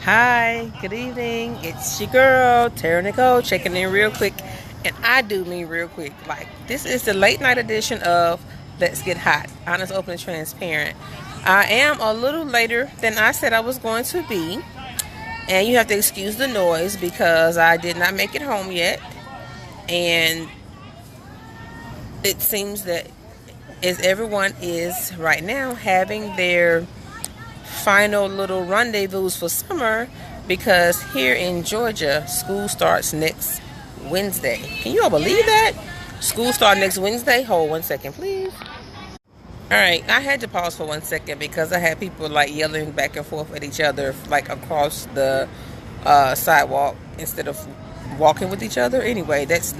Hi, good evening. It's your girl, Terra, checking in real quick. And I do mean real quick. Like, this is the late night edition of Let's Get Hot. Honest, open, and transparent. I am a little later than I said I was going to be. And you have to excuse the noise because I did not make it home yet. And it seems that as everyone is right now having their final little rendezvous for summer, because here in Georgia, school starts next Wednesday. Can you all believe that? School starts next Wednesday. Hold 1 second, please. All right, I had to pause for 1 second because I had people like yelling back and forth at each other, like across the sidewalk instead of walking with each other. Anyway, that's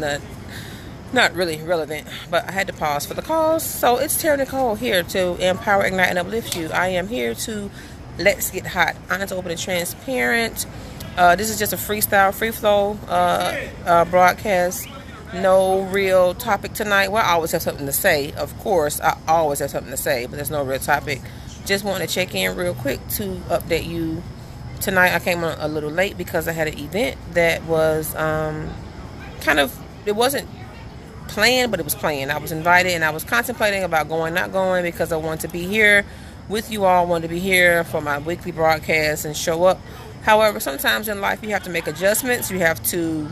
not really relevant, but I had to pause for the calls. So it's Terra here to empower, ignite, and uplift you. I am here to let's get hot, honest, open, and transparent. This is just a freestyle, free flow broadcast. No real topic tonight. Well, I always have something to say. Of course, I always have something to say, but there's no real topic. Just want to check in real quick to update you. Tonight I came on a little late because I had an event that was it wasn't planned, but it was planned. I was invited and I was contemplating about going, not going, because I wanted to be here with you all, wanted to be here for my weekly broadcast and show up. However, sometimes in life you have to make adjustments. You have to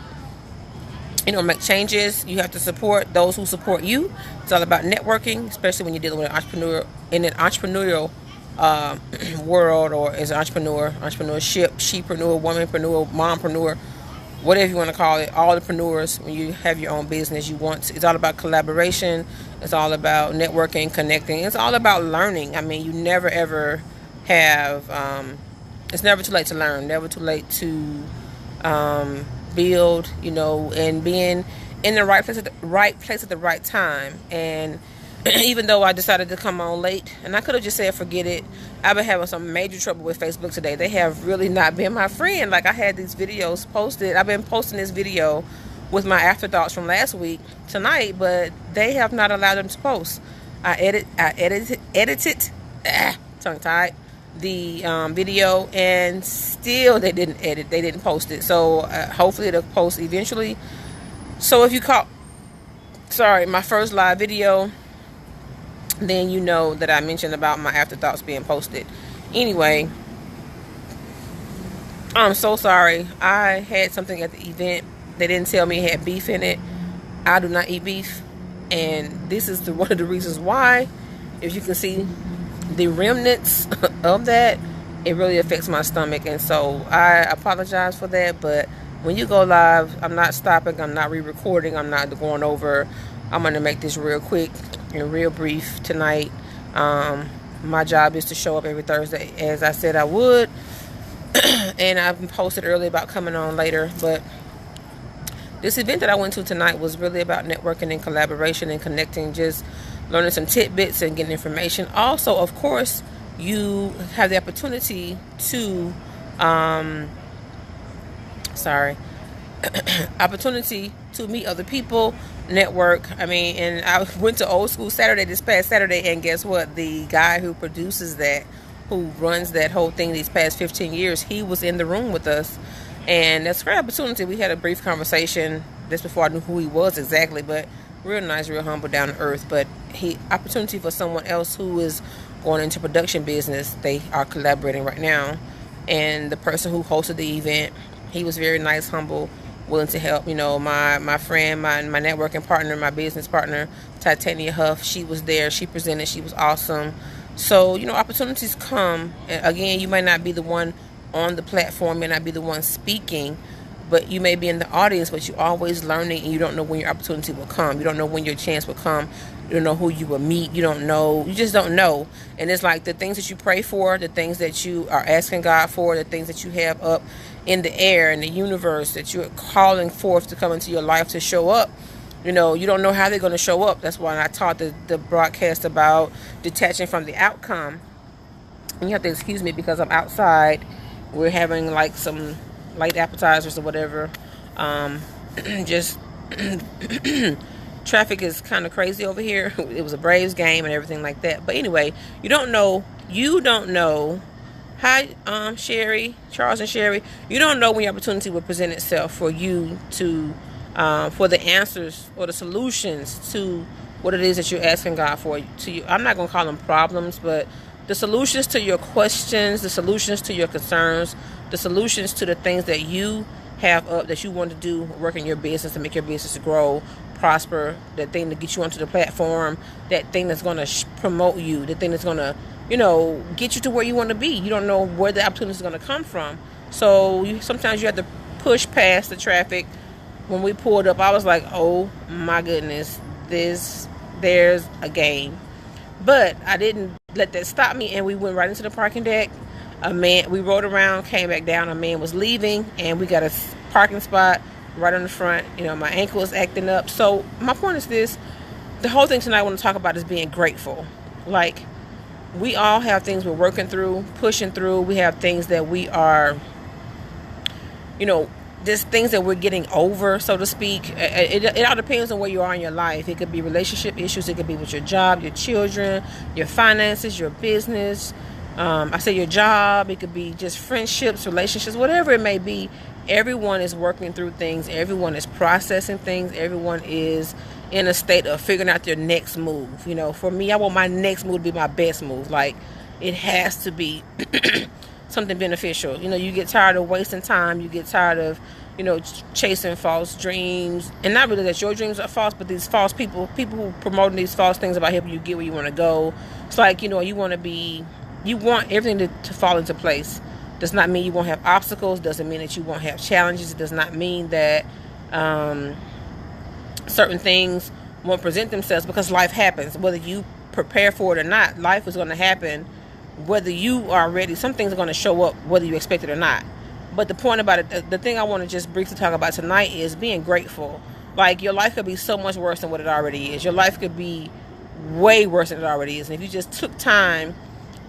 make changes. You have to support those who support you. It's all about networking, especially when you're dealing with an entrepreneur in an entrepreneurial world, or as an entrepreneurship, shepreneur, womanpreneur, mompreneur, whatever you want to call it. All the preneurs, when you have your own business, it's all about collaboration. It's all about networking, connecting. It's all about learning. I mean, you never ever have. It's never too late to learn. Never too late to build. And being in the right place at the right time. And even though I decided to come on late, and I could have just said forget it. I've been having some major trouble with Facebook today. They have really not been my friend. Like, I had these videos posted. I've been posting this video with my afterthoughts from last week tonight, but they have not allowed them to post. I edited tongue-tied, the video, and still they didn't post it. So hopefully it'll post eventually. So if you caught my first live video, then you know that I mentioned about my afterthoughts being posted. Anyway, I'm so sorry. I had something at the event. They didn't tell me it had beef in it. I do not eat beef, and this is one of the reasons why. If you can see the remnants of that, it really affects my stomach, and so I apologize for that. But when you go live, I'm not stopping. I'm not re-recording. I'm not going over. I'm going to make this real quick and real brief tonight. My job is to show up every Thursday, as I said I would. And I've posted earlier about coming on later. But this event that I went to tonight was really about networking and collaboration and connecting, just learning some tidbits and getting information. Also, of course, you have the opportunity to opportunity to meet other people, network. I mean, and I went to Old School Saturday this past Saturday, and guess what? The guy who produces that, who runs that whole thing these past 15 years, he was in the room with us, and that's a great opportunity. We had a brief conversation just before I knew who he was exactly, but real nice, real humble, down to earth. But opportunity for someone else who is going into production business. They are collaborating right now, and the person who hosted the event, he was very nice, humble, willing to help. My friend, my networking partner, my business partner, Titania Huff, she was there. She presented. She was awesome. So, opportunities come. Again, you might not be the one on the platform, may not be the one speaking, but you may be in the audience, but you're always learning, and you don't know when your opportunity will come. You don't know when your chance will come. You don't know who you will meet. You don't know. You just don't know. And it's like the things that you pray for, the things that you are asking God for, the things that you have up in the air, in the universe, that you're calling forth to come into your life to show up. You don't know how they're going to show up. That's why I taught the broadcast about detaching from the outcome. And you have to excuse me because I'm outside. We're having like some light appetizers or whatever. Just traffic is kind of crazy over here. It was a Braves game and everything like that. But anyway, you don't know Hi, Sherry, Charles and Sherry. You don't know when your opportunity will present itself for you to, for the answers or the solutions to what it is that you're asking God for. To you, I'm not going to call them problems, but the solutions to your questions, the solutions to your concerns, the solutions to the things that you have up that you want to do, work in your business to make your business grow, prosper, that thing to get you onto the platform, that thing that's going to promote you, the thing that's going to, get you to where you want to be. You don't know where the opportunity is going to come from. So sometimes you have to push past the traffic. When we pulled up, I was like, oh my goodness, there's a game. But I didn't let that stop me, and we went right into the parking deck. We rode around, came back down. A man was leaving, and we got a parking spot right on the front. My ankle is acting up. So my point is this: the whole thing tonight I want to talk about is being grateful. Like, we all have things we're working through, pushing through. We have things that we are, just things that we're getting over, so to speak. It all depends on where you are in your life. It could be relationship issues. It could be with your job, your children, your finances, your business. I say your job. It could be just friendships, relationships, whatever it may be. Everyone is working through things. Everyone is processing things. Everyone is in a state of figuring out their next move. For me, I want my next move to be my best move. Like, it has to be something beneficial. You get tired of wasting time. You get tired of, chasing false dreams. And not really that your dreams are false, but these false people who promoting these false things about helping you get where you want to go. It's like, you want everything to fall into place. Does not mean you won't have obstacles. Doesn't mean that you won't have challenges. It does not mean that certain things won't present themselves, because life happens. Whether you prepare for it or not, life is going to happen whether you are ready. Some things are going to show up whether you expect it or not. But the point about it, the thing I want to just briefly talk about tonight is being grateful. Like, your life could be so much worse than what it already is. Your life could be way worse than it already is. And if you just took time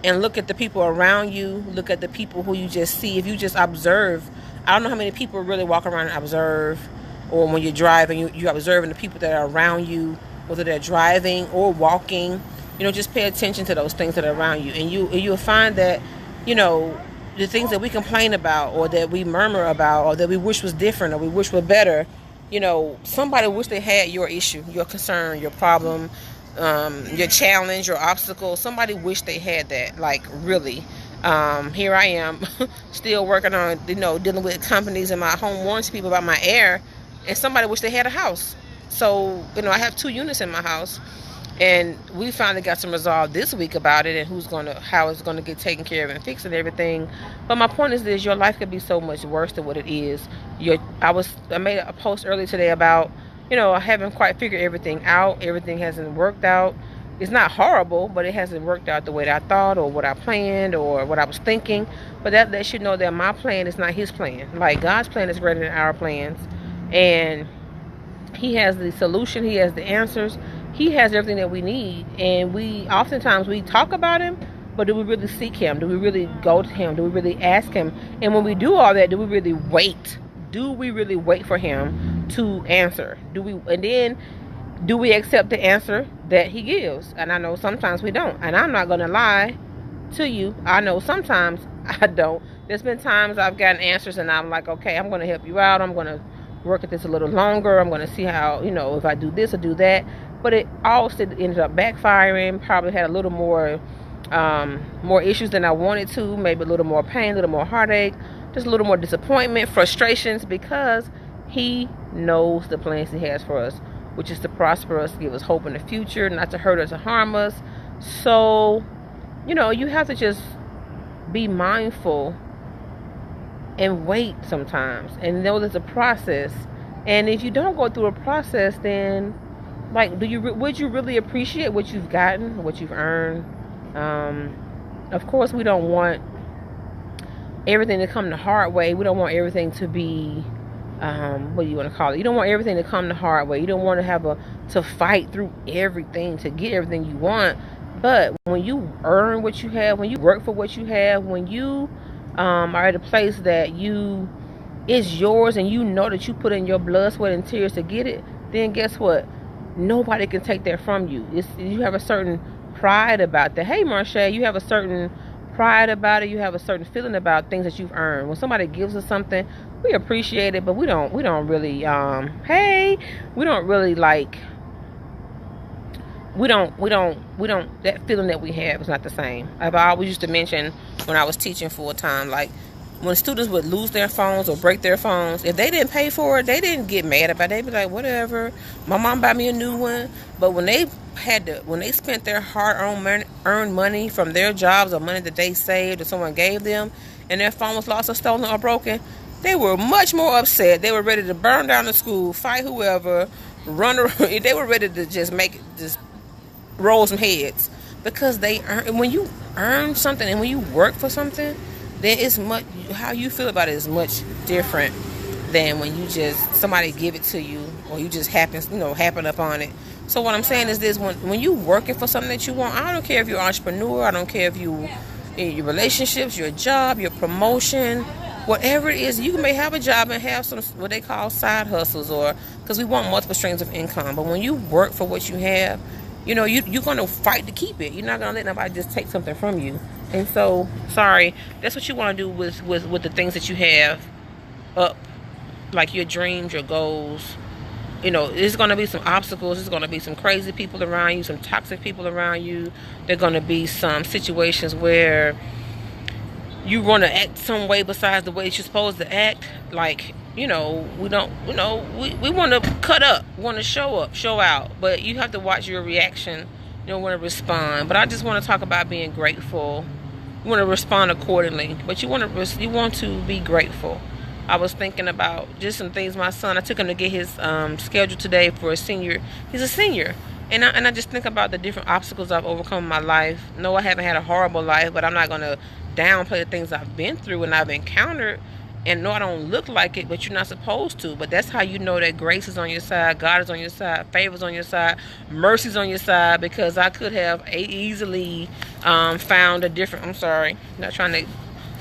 and look at the people around you, look at the people who you just see, if you just observe. I don't know how many people really walk around and observe, or when you're driving, you're observing the people that are around you, whether they're driving or walking. Just pay attention to those things that are around you, and you'll find that, the things that we complain about, or that we murmur about, or that we wish was different, or we wish were better, somebody wish they had your issue, your concern, your problem, your challenge, your obstacle. Somebody wish they had that. Like, really. Here I am still working on, dealing with companies and my home warranty people about my air, and somebody wish they had a house. So, I have 2 units in my house, and we finally got some resolve this week about it, and how it's gonna get taken care of and fixed and everything. But my point is this: your life could be so much worse than what it is. I made a post earlier today about, I haven't quite figured everything out. Everything hasn't worked out. It's not horrible, but it hasn't worked out the way that I thought, or what I planned, or what I was thinking. But that lets you know that my plan is not his plan. Like, God's plan is greater than our plans, and he has the solution. He has the answers. He has everything that we need. And oftentimes we talk about him, but do we really seek him? Do we really go to him? Do we really ask him? And when we do all that, do we really wait? Do we really wait for him to answer? Do we accept the answer that he gives? And I know sometimes we don't. And I'm not going to lie to you. I know sometimes I don't. There's been times I've gotten answers and I'm like, okay, I'm going to help you out. I'm going to work at this a little longer. I'm going to see how, if I do this or do that. But it all still ended up backfiring. Probably had a little more issues than I wanted to. Maybe a little more pain, a little more heartache, just a little more disappointment, frustrations, because he knows the plans he has for us, which is to prosper us, to give us hope in the future, not to hurt or to harm us. So, you have to just be mindful and wait sometimes, and know there's a process. And if you don't go through a process, then, like, would you really appreciate what you've gotten, what you've earned? Of course, we don't want everything to come the hard way. We don't want everything to be, what do you want to call it? You don't want everything to come the hard way. You don't want to have to fight through everything to get everything you want. But when you earn what you have, when you work for what you have, when you are at a place that it's yours, and you know that you put in your blood, sweat, and tears to get it, then guess what? Nobody can take that from you. You have a certain pride about that. Hey, Marche, you have a certain pride about it. You have a certain feeling about things that you've earned. When somebody gives us something, we appreciate it, but we don't really we don't really like that feeling that we have is not the same. I always used to mention when I was teaching full time, like when students would lose their phones or break their phones, if they didn't pay for it, they didn't get mad about it. They'd be like, whatever, my mom bought me a new one. But when they spent their hard-earned money from their jobs or money that they saved or someone gave them, and their phone was lost or stolen or broken, they were much more upset. They were ready to burn down the school, fight whoever, run around. They were ready to just roll some heads, because when you earn something and when you work for something, then it's much, how you feel about it is much different than when you just, somebody give it to you or you just happen upon it. So what I'm saying is this: when you working for something that you want, I don't care if you're an entrepreneur, I don't care if you in your relationships, your job, your promotion, whatever it is, you may have a job and have some what they call side hustles, or because we want multiple streams of income. But when you work for what you have, you're going to fight to keep it. You're not going to let nobody just take something from you. And so, that's what you want to do with the things that you have up, like your dreams, your goals. There's going to be some obstacles. There's going to be some crazy people around you, some toxic people around you. There's going to be some situations where you want to act some way besides the way you're supposed to act. Like, we want to cut up, want to show up, show out. But you have to watch your reaction. You don't want to respond. But I just want to talk about being grateful. You want to respond accordingly, but you want to be grateful. I was thinking about just some things. My son, I took him to get his schedule today for a senior. He's a senior. And I just think about the different obstacles I've overcome in my life. No, I haven't had a horrible life, but I'm not going to downplay the things I've been through and I've encountered. And no, I don't look like it, but you're not supposed to. But that's how you know that grace is on your side, God is on your side, favor is on your side, mercy is on your side. Because I could have easily found a different, I'm sorry, not trying to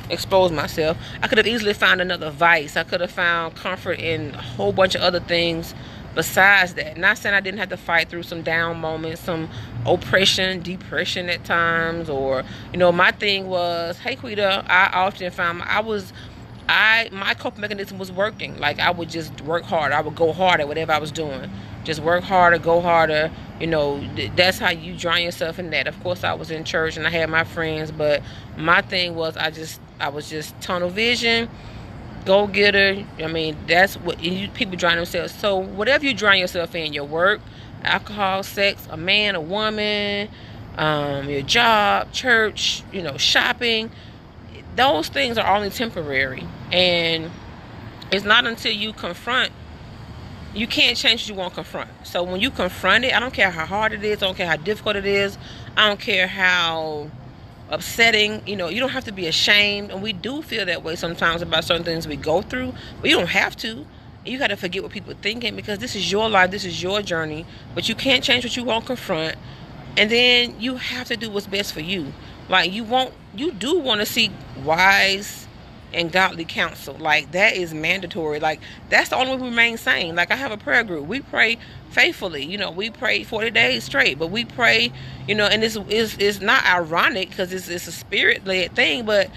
expose myself. I could have easily found another vice. I could have found comfort in a whole bunch of other things besides that. Not saying I didn't have to fight through some down moments, some oppression, depression at times. Or, my thing was, hey, Quita, I often found my coping mechanism was working. Like, I would just work hard. I would go hard at whatever I was doing. Just work harder, go harder. That's how you drown yourself in that. Of course, I was in church and I had my friends, but my thing was I was just tunnel vision, go getter. I mean, that's what people drown themselves. So whatever you drown yourself in, your work, alcohol, sex, a man, a woman, your job, church, shopping, those things are only temporary. And it's not until you confront, you can't change what you won't confront. So when you confront it, I don't care how hard it is, I don't care how difficult it is, I don't care how upsetting, you don't have to be ashamed. And we do feel that way sometimes about certain things we go through, but you don't have to. You got to forget what people are thinking, because this is your life, this is your journey. But you can't change what you won't confront. And then you have to do what's best for you. Like, you do want to seek wise and godly counsel. Like, that is mandatory. Like, that's the only way we remain sane. Like, I have a prayer group. We pray faithfully. We pray 40 days straight. But we pray, and it's not ironic, because it's a spirit-led thing, but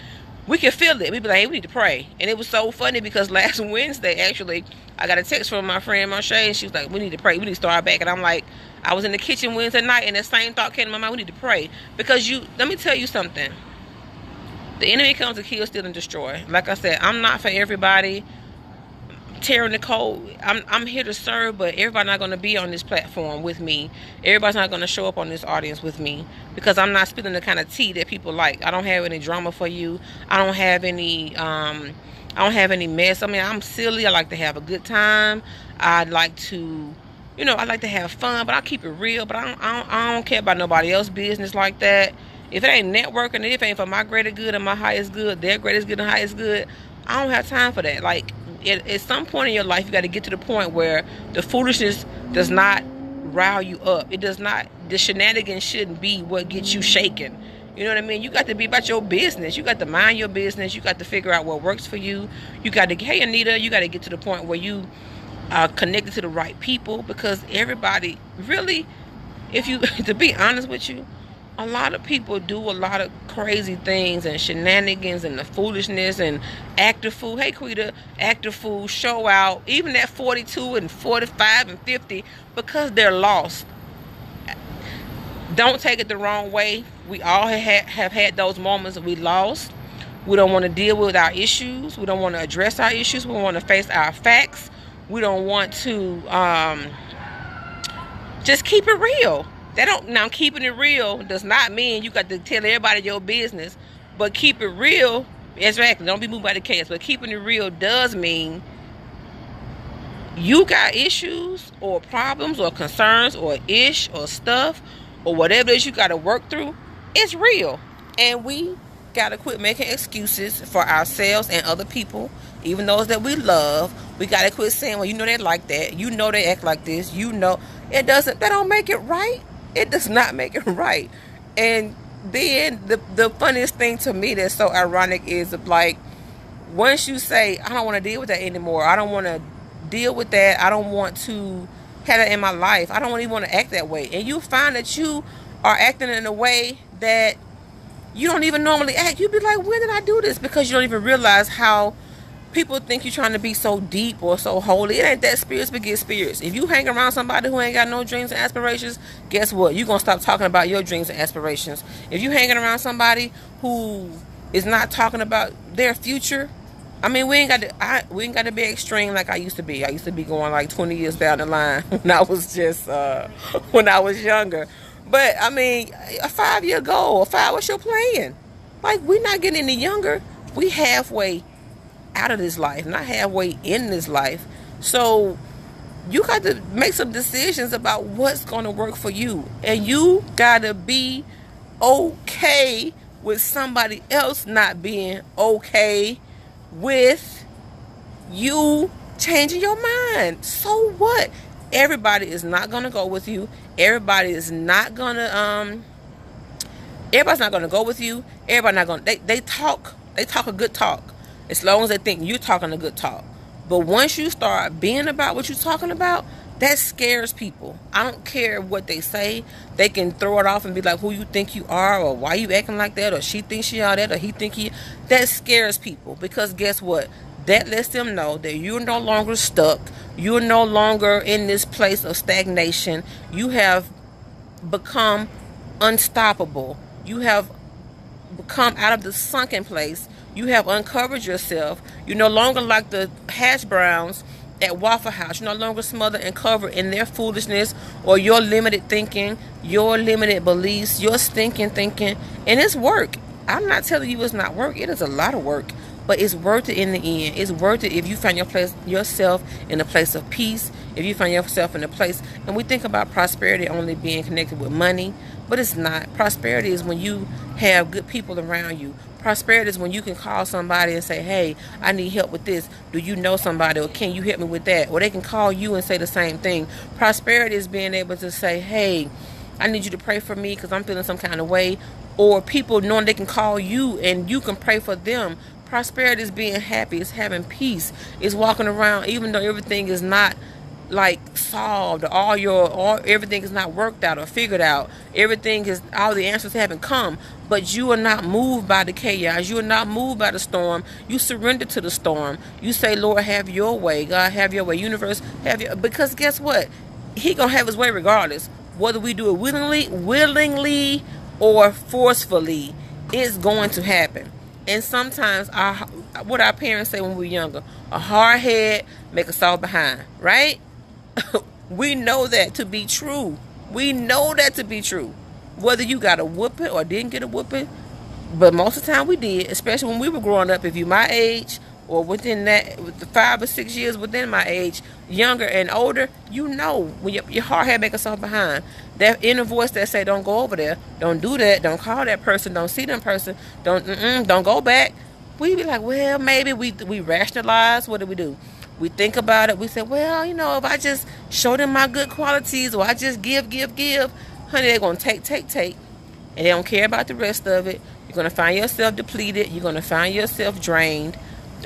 we can feel it. We be like, hey, we need to pray. And it was so funny, because last Wednesday, actually, I got a text from my friend Marsha, and she was like, we need to pray. We need to start back. And I'm like, I was in the kitchen Wednesday night, and the same thought came to my mind. We need to pray. Because let me tell you something. The enemy comes to kill, steal, and destroy. Like I said, I'm not for everybody. Terra Nicole, I'm here to serve, but everybody's not going to be on this platform with me. Everybody's not going to show up on this audience with me, because I'm not spilling the kind of tea that people like. I don't have any drama for you. I don't have any mess. I mean, I'm silly. I like to have a good time. I like to have fun, but I keep it real. But I don't care about nobody else's business like that. If it ain't networking, if it ain't for my greater good and my highest good, their greatest good and highest good, I don't have time for that. Like, at some point in your life, you got to get to the point where the foolishness does not rile you up. It does not. The shenanigans shouldn't be what gets you shaken. You know what I mean? You got to be about your business. You got to mind your business. You got to figure out what works for you. You got to, hey, Anita, you got to get to the point where you are connected to the right people, because everybody, really, to be honest with you, a lot of people do a lot of crazy things and shenanigans and the foolishness and act a fool. Hey, Quita, act a fool, show out, even at 42 and 45 and 50, because they're lost. Don't take it the wrong way. We all have had those moments that we lost. We don't want to deal with our issues. We don't want to address our issues. We want to face our facts. We don't want to just keep it real. Now, keeping it real does not mean you got to tell everybody your business, but keep it real. Exactly. Don't be moved by the chaos. But keeping it real does mean you got issues or problems or concerns or stuff or whatever it is you got to work through. It's real, and we got to quit making excuses for ourselves and other people, even those that we love. We got to quit saying, well, you know they like that, you know they act like this, you know. That don't make it right. It does not make it right. And then the funniest thing to me that's so ironic is, like, once you say, I don't want to deal with that anymore, I don't want to deal with that, I don't want to have that in my life, I don't even want to act that way, and you find that you are acting in a way that you don't even normally act, you'd be like, when did I do this? Because you don't even realize how people think you're trying to be so deep or so holy. It ain't that. Spirits beget spirits. If you hang around somebody who ain't got no dreams and aspirations, guess what? You're going to stop talking about your dreams and aspirations. If you hanging around somebody who is not talking about their future, I mean, we ain't got to be extreme like I used to be. I used to be going like 20 years down the line when I was when I was younger. But I mean, a 5-year goal, what's your plan? Like, we're not getting any younger. We halfway out of this life, not halfway in this life. So you got to make some decisions about what's going to work for you, and you got to be okay with somebody else not being okay with you changing your mind. So what? Everybody is not going to go with you. Everybody's not going to go with you. Everybody's not going to, they talk a good talk, as long as they think you're talking a good talk. But once you start being about what you're talking about, that scares people. I don't care what they say. They can throw it off and be like, who you think you are, or why you acting like that, or she thinks she all that, or he think he. That scares people, because guess what? That lets them know that you're no longer stuck. You're no longer in this place of stagnation. You have become unstoppable. You have become out of the sunken place. You have uncovered yourself. You're no longer like the hash browns at Waffle House. You're no longer smothered and covered in their foolishness or your limited thinking, your limited beliefs, your stinking thinking. And it's work. I'm not telling you it's not work. It is a lot of work, but it's worth it in the end. It's worth it if you find yourself in a place of peace, if you find yourself in a place, and we think about prosperity only being connected with money, but it's not. Prosperity is when you have good people around you. Prosperity is when you can call somebody and say, hey, I need help with this. Do you know somebody, or can you help me with that? Or they can call you and say the same thing. Prosperity is being able to say, hey, I need you to pray for me because I'm feeling some kind of way. Or people knowing they can call you and you can pray for them. Prosperity is being happy. It's having peace. It's walking around even though everything is not like solved, everything is not worked out or figured out. All the answers haven't come, but you are not moved by the chaos. You are not moved by the storm. You surrender to the storm. You say, Lord, have your way. God, have your way. Universe, because guess what? He gonna have his way regardless. Whether we do it willingly or forcefully, it's going to happen. And sometimes what our parents say when we were younger, a hard head make a soft behind, right? We know that to be true. Whether you got a whooping or didn't get a whooping, but most of the time we did, especially when we were growing up. If you're my age or within that, with the 5 or 6 years within my age, younger and older, you know when your hard head make a soft behind. That inner voice that say, don't go over there, don't do that, don't call that person, don't see that person, don't go back. We be like, well, maybe we rationalize. What do? We think about it. We say, well, if I just show them my good qualities, or I just give, honey, they're going to take, and they don't care about the rest of it. You're going to find yourself depleted. You're going to find yourself drained.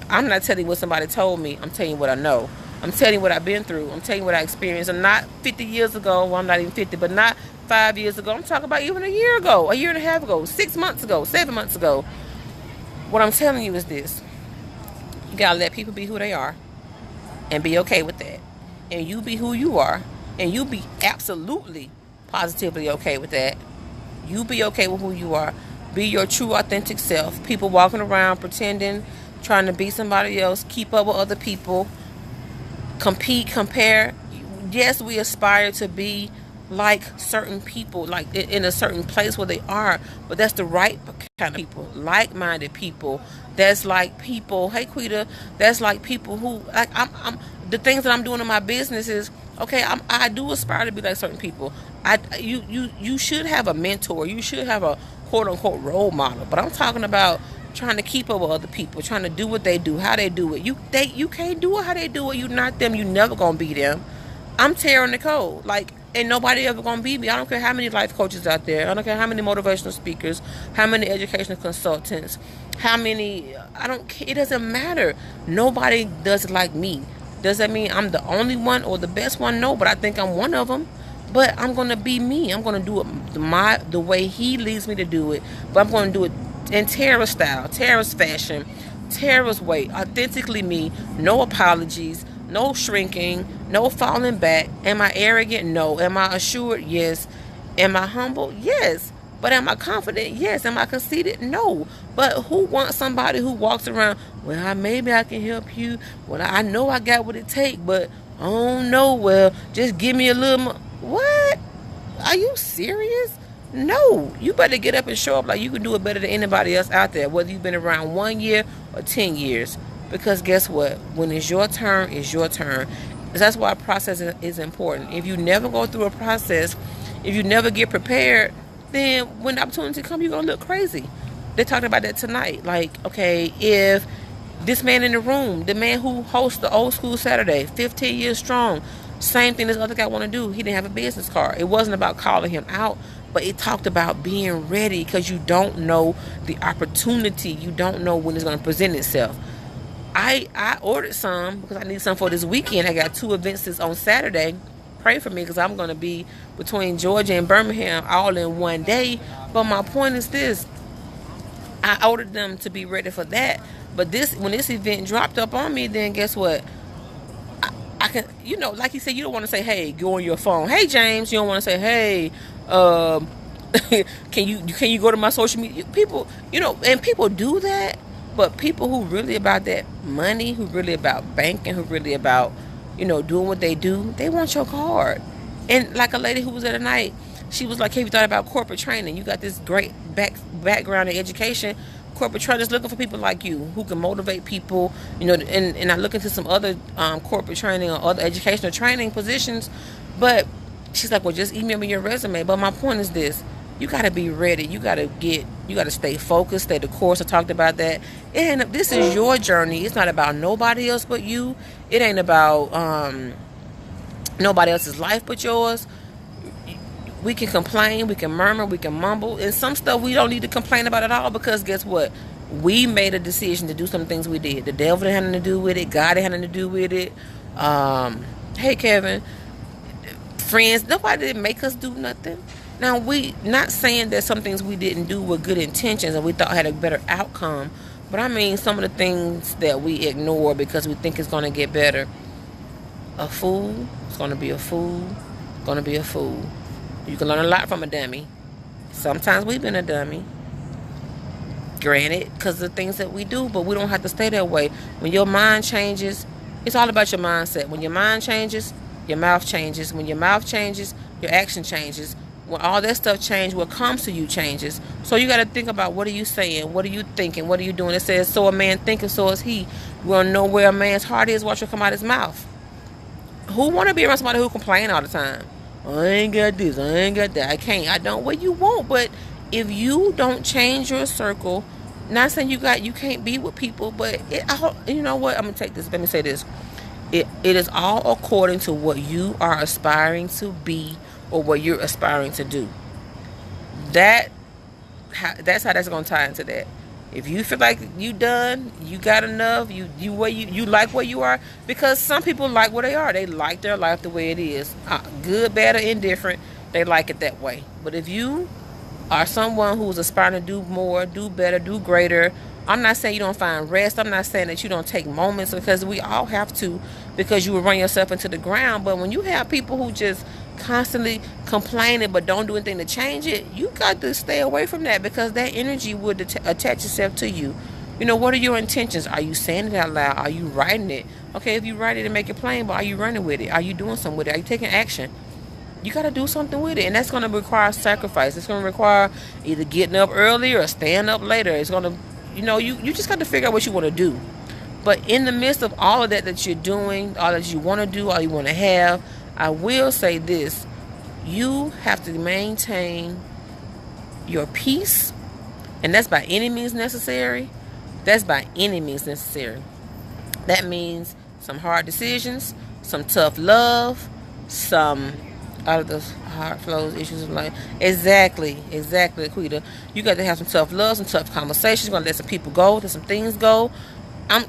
I'm not telling you what somebody told me. I'm telling you what I know. I'm telling you what I've been through. I'm telling you what I experienced. And not 50 years ago. Well, I'm not even 50, but not 5 years ago. I'm talking about even a year ago, a year and a half ago, 6 months ago, 7 months ago. What I'm telling you is this. You gotta let people be who they are and be okay with that. And you be who you are, and you be absolutely, positively okay with that. You be okay with who you are. Be your true, authentic self. People walking around pretending, trying to be somebody else, keep up with other people, compete, compare. Yes, we aspire to be like certain people, like in a certain place where they are, but that's the right kind of people, like-minded people. That's like people. Hey, Quita, that's like people who like I'm the things that I'm doing in my business is okay. I do aspire to be like certain people. You should have a mentor. You should have a quote unquote role model. But I'm talking about trying to keep up with other people, trying to do what they do, how they do it. You can't do it how they do it. You not them. You never gonna be them. I'm Terra Nicole. Like, ain't nobody ever gonna be me. I don't care how many life coaches out there. I don't care how many motivational speakers, how many educational consultants, how many. I don't care. It doesn't matter. Nobody does it like me. Does that mean I'm the only one or the best one? No, but I think I'm one of them. But I'm gonna be me. I'm gonna do it the way he leads me to do it. But I'm gonna do it in Terra style, Terra's fashion, Terra's way, authentically me. No apologies. No shrinking, no falling back. Am I arrogant? No. Am I assured? Yes. Am I humble? Yes. But am I confident? Yes. Am I conceited? No. But who wants somebody who walks around, well, maybe I can help you. Well, I know I got what it takes, but I don't know. Well, just give me a little more. What? Are you serious? No. You better get up and show up like you can do it better than anybody else out there, whether you've been around 1 year or 10 years. Because guess what? When it's your turn, it's your turn. That's why process is important. If you never go through a process, if you never get prepared, then when the opportunity comes, you're going to look crazy. They talked about that tonight. Like, okay, if this man in the room, the man who hosts the Old School Saturday, 15 years strong, same thing this other guy want to do. He didn't have a business card. It wasn't about calling him out, but it talked about being ready because you don't know the opportunity. You don't know when it's going to present itself. I ordered some because I need some for this weekend. I got 2 events this on Saturday. Pray for me because I'm going to be between Georgia and Birmingham all in one day. But my point is this. I ordered them to be ready for that. But when this event dropped up on me, then guess what? I can, like you said, you don't want to say, hey, go on your phone. Hey, James. You don't want to say, hey, can you go to my social media? People, and people do that. But people who really about that money, who really about banking, who really about, doing what they do, they want your card. And like a lady who was there tonight, she was like, have you thought about corporate training? You got this great background in education. Corporate trainers looking for people like you who can motivate people, and I look into some other corporate training or other educational training positions. But she's like, well, just email me your resume. But my point is this. You got to be ready. You got to stay focused, stay the course. I talked about that. And this is your journey. It's not about nobody else but you. It ain't about nobody else's life but yours. We can complain, we can murmur, we can mumble. And some stuff we don't need to complain about at all because guess what? We made a decision to do some things we did. The devil had nothing to do with it. God had nothing to do with it. Hey, Kevin. Friends, nobody didn't make us do nothing. Now, we not saying that some things we didn't do with good intentions and we thought had a better outcome. But I mean some of the things that we ignore because we think it's going to get better. A fool is going to be a fool. Going to be a fool. You can learn a lot from a dummy. Sometimes we've been a dummy. Granted, because of the things that we do, but we don't have to stay that way. When your mind changes, it's all about your mindset. When your mind changes, your mouth changes. When your mouth changes, your action changes. When all that stuff changes, what comes to you changes. So you got to think about what are you saying, what are you thinking, what are you doing. It says, so a man thinketh, so is he. You want to know where a man's heart is, watch what come out his mouth. Who want to be around somebody who complain all the time? I ain't got this, I ain't got that, I can't, I don't. Well, you won't, but if you don't change your circle, not saying you can't be with people, but you know what, I'm going to take this, let me say this. It is all according to what you are aspiring to be or what you're aspiring to do. That's how that's going to tie into that. If you feel like you done, you got enough, you like where you are, because some people like where they are. They like their life the way it is, good, bad, or indifferent. they like it that way. But if you are someone who's aspiring to do more, do better, do greater, I'm not saying you don't find rest. I'm not saying that you don't take moments, because we all have to, because you will run yourself into the ground. But when you have people who just constantly complaining but don't do anything to change it, you got to stay away from that, because that energy would attach itself to you. You know, what are your intentions? Are you saying it out loud? Are you writing it? Okay, if you write it and make it plain, but are you running with it? Are you doing something with it? Are you taking action? You got to do something with it, and that's going to require sacrifice. It's going to require either getting up early or staying up later. It's going to, you just got to figure out what you want to do. But in the midst of all of that you're doing, all that you want to do, all you want to have, I will say this: you have to maintain your peace, and that's by any means necessary. That's by any means necessary. That means some hard decisions, some tough love, some out of the hard flows, issues of life. Exactly, Aquita. You got to have some tough love, some tough conversations. You're going to let some people go, let some things go.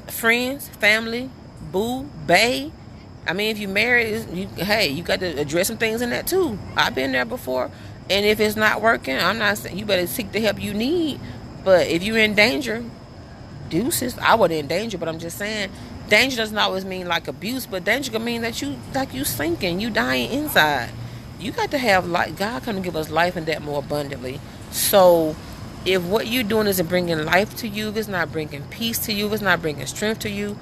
Friends, family, boo, bae. I mean, if you're married, you got to address some things in that too. I've been there before. And if it's not working, I'm not saying you better seek the help you need. But if you're in danger, deuces. I wasn't in danger, but I'm just saying, danger doesn't always mean like abuse, but danger can mean that you sinking, you dying inside. You got to have life. God can give us life and that more abundantly. So if what you're doing isn't bringing life to you, if it's not bringing peace to you, if it's not bringing strength to you,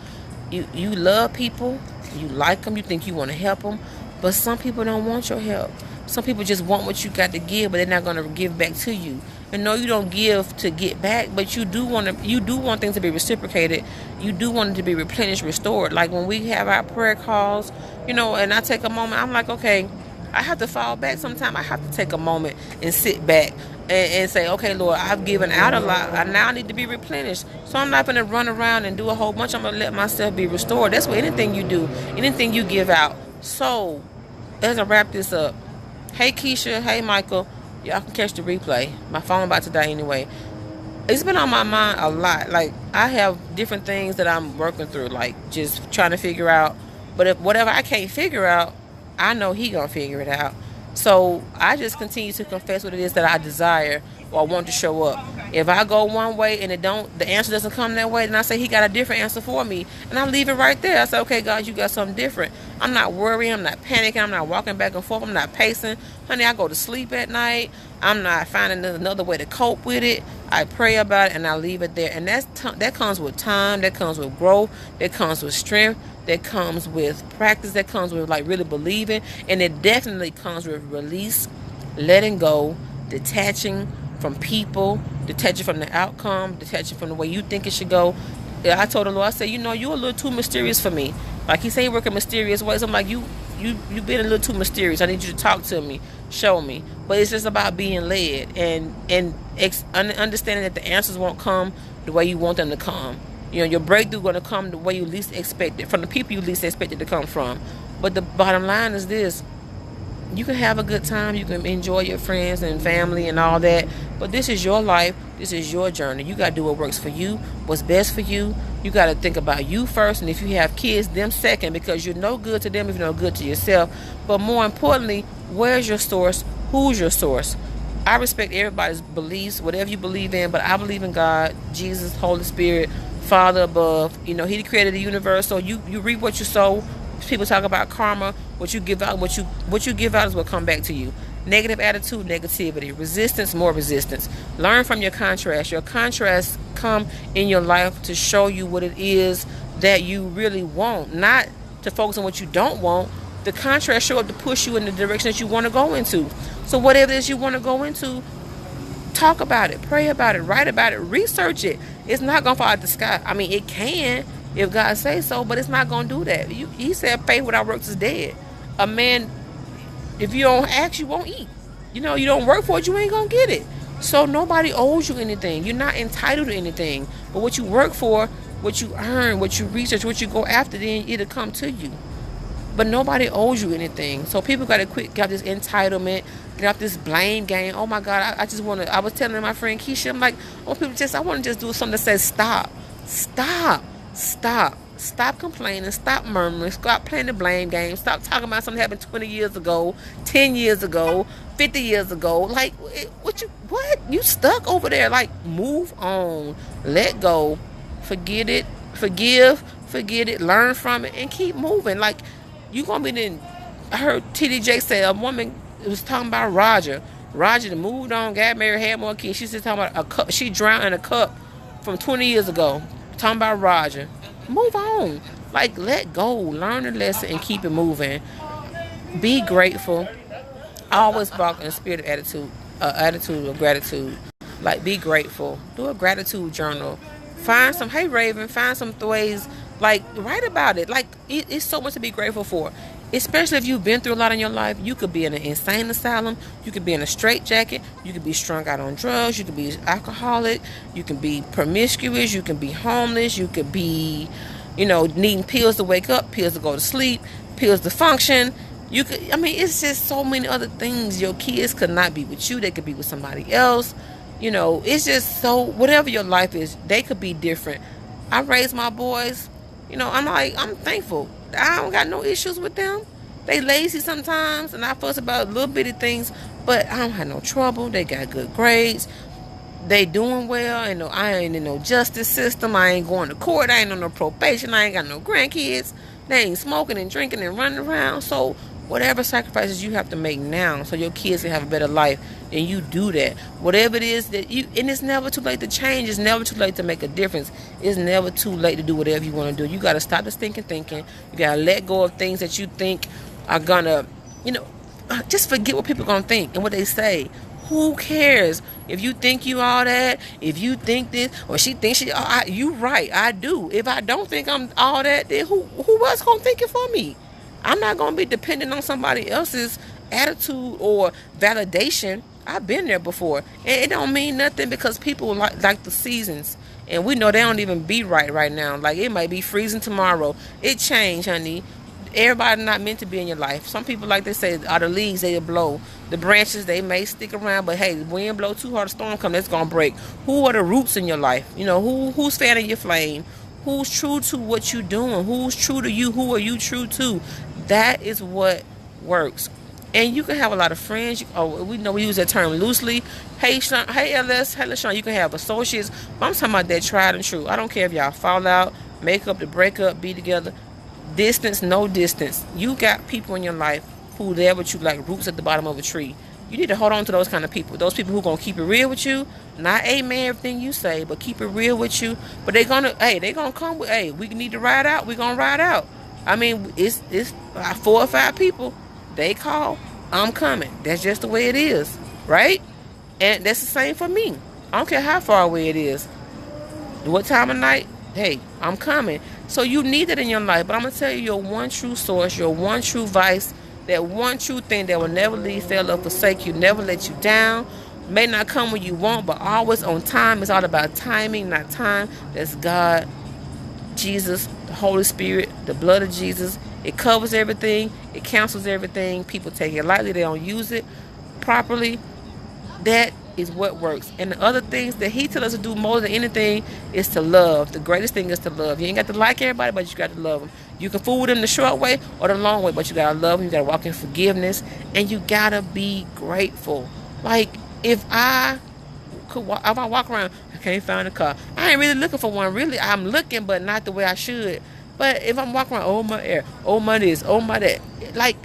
you love people, you like them, you think you want to help them, but some people don't want your help. Some people just want what you got to give, but they're not going to give back to you. And no, you don't give to get back, but you do want things to be reciprocated. You do want it to be replenished, restored. Like when we have our prayer calls, and I take a moment, I'm like, okay, I have to fall back sometime. I have to take a moment and sit back and say, okay, Lord, I've given out a lot. I now need to be replenished. So I'm not going to run around and do a whole bunch. I'm going to let myself be restored. That's what anything you do, anything you give out. So as I wrap this up, hey, Keisha, hey, Michael, y'all can catch the replay. My phone about to die anyway. It's been on my mind a lot. Like, I have different things that I'm working through, like just trying to figure out. But if whatever I can't figure out, I know he gonna figure it out. So I just continue to confess what it is that I desire or want to show up. If I go one way and the answer doesn't come that way, then I say he got a different answer for me, and I leave it right there. I say, okay, God, you got something different. I'm not worrying, I'm not panicking, I'm not walking back and forth, I'm not pacing. Honey, I go to sleep at night. I'm not finding another way to cope with it. I pray about it and I leave it there. And that comes with time, that comes with growth, that comes with strength, that comes with practice, that comes with like really believing, and it definitely comes with release, letting go, detaching from people, detaching from the outcome, detaching from the way you think it should go. I told the Lord, I said, you're a little too mysterious for me. Like he said, he work in mysterious ways. I'm like, you've been a little too mysterious. I need you to talk to me, show me. But it's just about being led and understanding that the answers won't come the way you want them to come. Your breakthrough going to come the way you least expect it, from the people you least expect it to come from. But the bottom line is this: you can have a good time, you can enjoy your friends and family and all that, but this is your life, this is your journey. You got to do what works for you, what's best for you. You got to think about you first, and if you have kids, them second, because you're no good to them if you're no good to yourself. But more importantly, where's your source? Who's your source? I respect everybody's beliefs, whatever you believe in, but I believe in God, Jesus, Holy Spirit, Father above. He created the universe, so you reap what you sow. People talk about karma. What you give out, what you give out is what come back to you. Negative attitude, negativity. Resistance, more resistance. Learn from your contrast. Your contrasts come in your life to show you what it is that you really want, not to focus on what you don't want. The contrast show up to push you in the direction that you want to go into. So whatever it is you want to go into, talk about it, pray about it, write about it, research it. It's not going to fall out the sky. I mean, it can if God says so, but it's not going to do that. He said faith without works is dead. A man, if you don't ask, you won't eat. You don't work for it, you ain't going to get it. So nobody owes you anything. You're not entitled to anything. But what you work for, what you earn, what you research, what you go after, then it'll come to you. But nobody owes you anything. So people got to quit, get this entitlement, get off this blame game. Oh my God, I was telling my friend Keisha, I'm like, I want to just do something that says stop, Stop complaining. Stop murmuring. Stop playing the blame game. Stop talking about something happened 20 years ago, 10 years ago, 50 years ago. Like, what? You stuck over there. Like, move on. Let go. Forget it. Forget it. Learn from it and keep moving. Like, you gonna be in. I heard TDJ say a woman was talking about Roger. Roger that moved on, got married, had more kids. She's just talking about a cup. She drowned in a cup from 20 years ago. Talking about Roger. Move on. Like, let go. Learn the lesson and keep it moving. Be grateful. Always walk in a spirit of attitude of gratitude. Like, be grateful. Do a gratitude journal. Find some, hey Raven, find some ways, like, write about it. Like, it's so much to be grateful for. Especially if you've been through a lot in your life. You could be in an insane asylum. You could be in a straitjacket. You could be strung out on drugs. You could be alcoholic. You can be promiscuous. You can be homeless. You could be, needing pills to wake up, pills to go to sleep, pills to function. It's just so many other things. Your kids could not be with you. They could be with somebody else. It's just so, whatever your life is, they could be different. I raised my boys. I'm thankful. I don't got no issues with them. They lazy sometimes, and I fuss about little bitty things, but I don't have no trouble. They got good grades. They doing well. And I ain't in no justice system. I ain't going to court. I ain't on no probation. I ain't got no grandkids. They ain't smoking and drinking and running around. So whatever sacrifices you have to make now so your kids can have a better life, and you do that. Whatever it is that and it's never too late to change. It's never too late to make a difference. It's never too late to do whatever you want to do. You got to stop the stinking thinking. You got to let go of things that you think are gonna, just forget what people are gonna think and what they say. Who cares? If you think you all that, if you think this, or she thinks you right, I do. If I don't think I'm all that, then who else gonna think it for me? I'm not gonna be dependent on somebody else's attitude or validation. I've been there before, and it don't mean nothing because people like the seasons, and we know they don't even be right now. Like, it might be freezing tomorrow. It changed, honey. Everybody not meant to be in your life. Some people, like they say, are the leaves, they blow. The branches, they may stick around, but hey, the wind blow too hard, a storm come, it's gonna break. Who are the roots in your life? Who's fanning your flame? Who's true to what you're doing? Who's true to you? Who are you true to? That is what works. And you can have a lot of friends. We know we use that term loosely. Hey, Sean, hey, LS, hey, LaShawn. You can have associates. But I'm talking about that tried and true. I don't care if y'all fall out, make up, to break up, be together. Distance, no distance. You got people in your life who there with you like roots at the bottom of a tree. You need to hold on to those kind of people. Those people who going to keep it real with you. Not amen everything you say, but keep it real with you. But they going to come with, we need to ride out. We going to ride out. It's 4 or 5 people. They call, I'm coming. That's just the way it is, right? And that's the same for me. I don't care how far away it is. What time of night? Hey, I'm coming. So you need that in your life. But I'm going to tell you your one true source, your one true vice, that one true thing that will never leave, fail, or forsake you, never let you down. May not come when you want, but always on time. It's all about timing, not time. That's God, Jesus, the Holy Spirit, the blood of Jesus. It covers everything. It cancels everything. People take it lightly. They don't use it properly. That is what works. And the other things that he tells us to do more than anything is to love. The greatest thing is to love. You ain't got to like everybody, but you got to love them. You can fool with them the short way or the long way, but you got to love them. You got to walk in forgiveness. And you got to be grateful. Like, if I walk around, I can't find a car. I ain't really looking for one. Really, I'm looking, but not the way I should. But if I'm walking around, oh my air, oh my this, oh my that, like,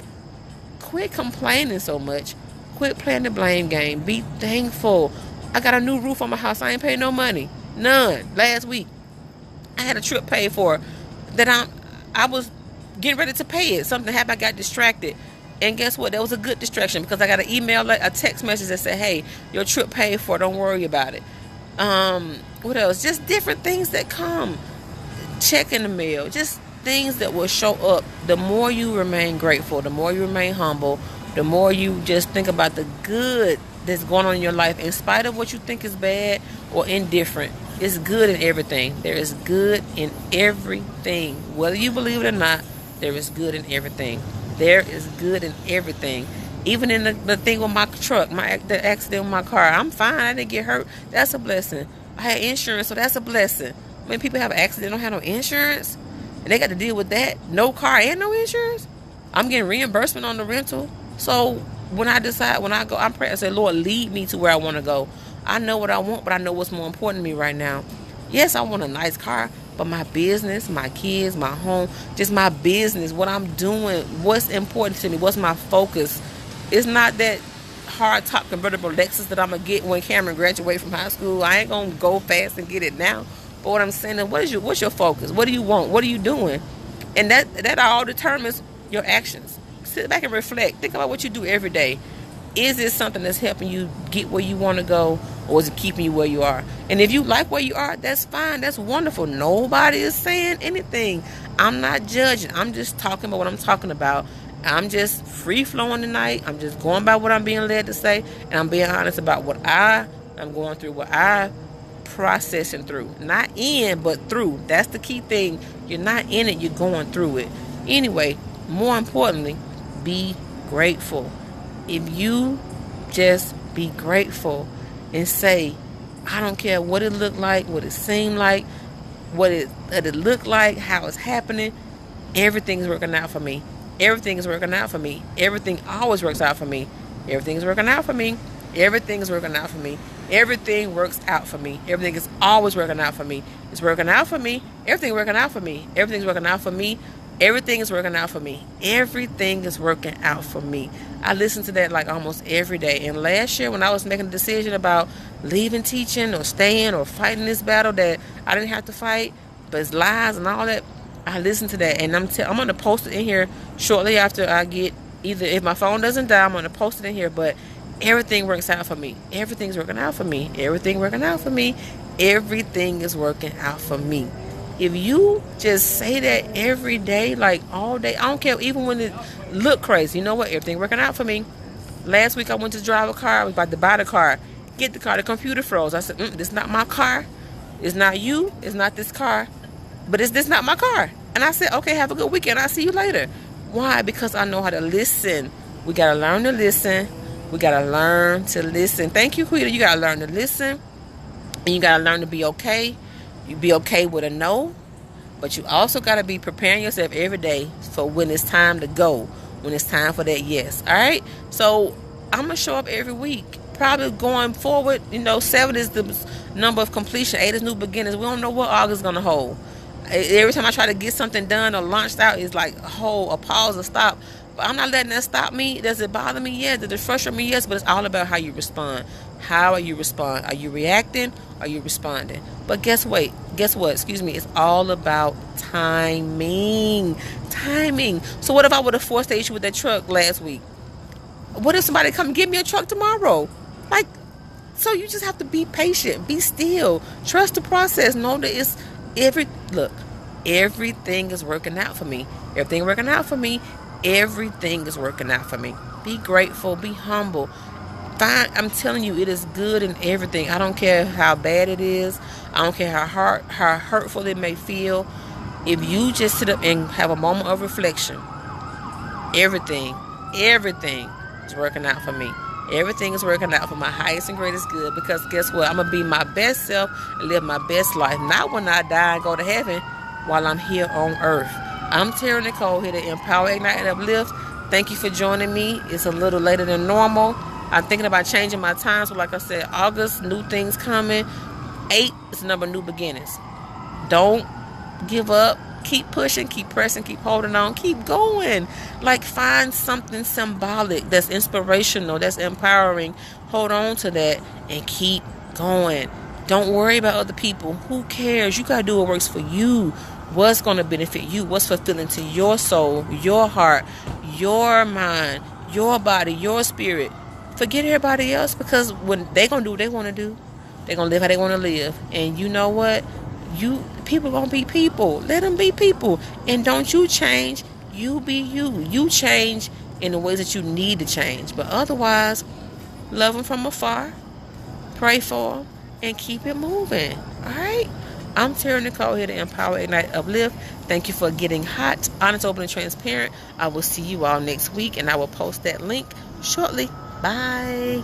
quit complaining so much. Quit playing the blame game. Be thankful. I got a new roof on my house. I ain't paid no money. None. Last week, I had a trip paid for that I was getting ready to pay it. Something happened. I got distracted. And guess what? That was a good distraction because I got an email, a text message that said, hey, your trip paid for. Don't worry about it. What else? Just different things that come. Check in the mail. Just things that will show up. The more you remain grateful, the more you remain humble, the more you just think about the good that's going on in your life, in spite of what you think is bad or indifferent. It's good in everything. There is good in everything. Whether you believe it or not, there is good in everything. There is good in everything. Even in the thing with my truck, the accident with my car, I'm fine. I didn't get hurt. That's a blessing. I had insurance, so that's a blessing. When people have an accident, don't have no insurance. and they got to deal with that. No car and no insurance. I'm getting reimbursement on the rental. So when I decide, when I go, I'm praying. I say, Lord, lead me to where I want to go. I know what I want, but I know what's more important to me right now. Yes, I want a nice car, but my business, my kids, my home, just my business, what I'm doing, what's important to me, what's my focus. It's not that hard top convertible Lexus that I'm going to get when Cameron graduates from high school. I ain't going to go fast and get it now. But what I'm saying is, what's your focus? What do you want? What are you doing? And that all determines your actions. Sit back and reflect. Think about what you do every day. Is it something that's helping you get where you want to go, or is it keeping you where you are? And if you like where you are, that's fine. That's wonderful. Nobody is saying anything. I'm not judging. I'm just talking about what I'm talking about. I'm just free flowing tonight. I'm just going by what I'm being led to say, and I'm being honest about what I'm going through, what I processing through. Not in, but through. That's the key thing. You're not in it, you're going through it. Anyway, more importantly, be grateful. If you just be grateful and say, I don't care what it looked like, what it seemed like, what it looked like, how it's happening, everything's working out for me. Everything is working out for me. Everything always works out for me. Everything's working out for me. Everything's working out for me. Everything works out for me. Everything is always working out for me. It's working out for me. Everything's working out for me. Everything's working out for me. Everything is working out for me. Everything is working out for me. I listen to that like almost every day. And last year when I was making a decision about leaving teaching or staying or fighting this battle that I didn't have to fight, but it's lies and all that, I listened to that. And I'm going to post it in here shortly after I get, either if my phone doesn't die, I'm going to post it in here. But everything works out for me. Everything's working out for me. Everything working out for me. Everything is working out for me. If you just say that every day, like all day, I don't care, even when it look crazy, you know what? Everything working out for me. Last week I went to drive a car. I was about to buy the car. Get the car. The computer froze. I said, this is not my car. It's not you. It's not this car. But it's this not my car. And I said, okay, have a good weekend. I'll see you later. Why? Because I know how to listen. We got to learn to listen. We got to learn to listen. Thank you, Quita. You got to learn to listen. And you got to learn to be okay. You be okay with a no. But you also got to be preparing yourself every day for when it's time to go. When it's time for that yes. All right? So I'm going to show up every week. Probably going forward, 7 is the number of completion. 8 is new beginnings. We don't know what August is going to hold. Every time I try to get something done or launched out, it's like a pause or stop. But I'm not letting that stop me. Does it bother me? Yes. Does it frustrate me? Yes. But it's all about how you respond. How are you respond? Are you reacting? Are you responding? But guess what? It's all about timing. Timing. So what if I would have forced the issue with that truck last week? What if somebody come give me a truck tomorrow? So you just have to be patient. Be still. Trust the process. Know that everything is working out for me. Everything working out for me. Everything is working out for me. Be grateful. Be humble. I'm telling you, it is good in everything. I don't care how bad it is. I don't care how hurtful it may feel. If you just sit up and have a moment of reflection, everything is working out for me. Everything is working out for my highest and greatest good. Because guess what? I'm going to be my best self and live my best life. Not when I die and go to heaven, while I'm here on earth. I'm Terra Nicole here to Empower, Ignite, and Uplift. Thank you for joining me. It's a little later than normal. I'm thinking about changing my time. So like I said, August, new things coming. 8 is the number of new beginnings. Don't give up. Keep pushing, keep pressing, keep holding on, keep going. Find something symbolic that's inspirational, that's empowering. Hold on to that and keep going. Don't worry about other people. Who cares? You got to do what works for you. What's going to benefit you? What's fulfilling to your soul, your heart, your mind, your body, your spirit. Forget everybody else, because when they going to do what they want to do, they're going to live how they want to live. And you know what? People going to be people. Let them be people. And don't you change. You be you. You change in the ways that you need to change. But otherwise, love them from afar. Pray for them. And keep it moving. All right? I'm Terra Nicole here to Empower, Ignite, Uplift. Thank you for getting hot, honest, open, and transparent. I will see you all next week, and I will post that link shortly. Bye.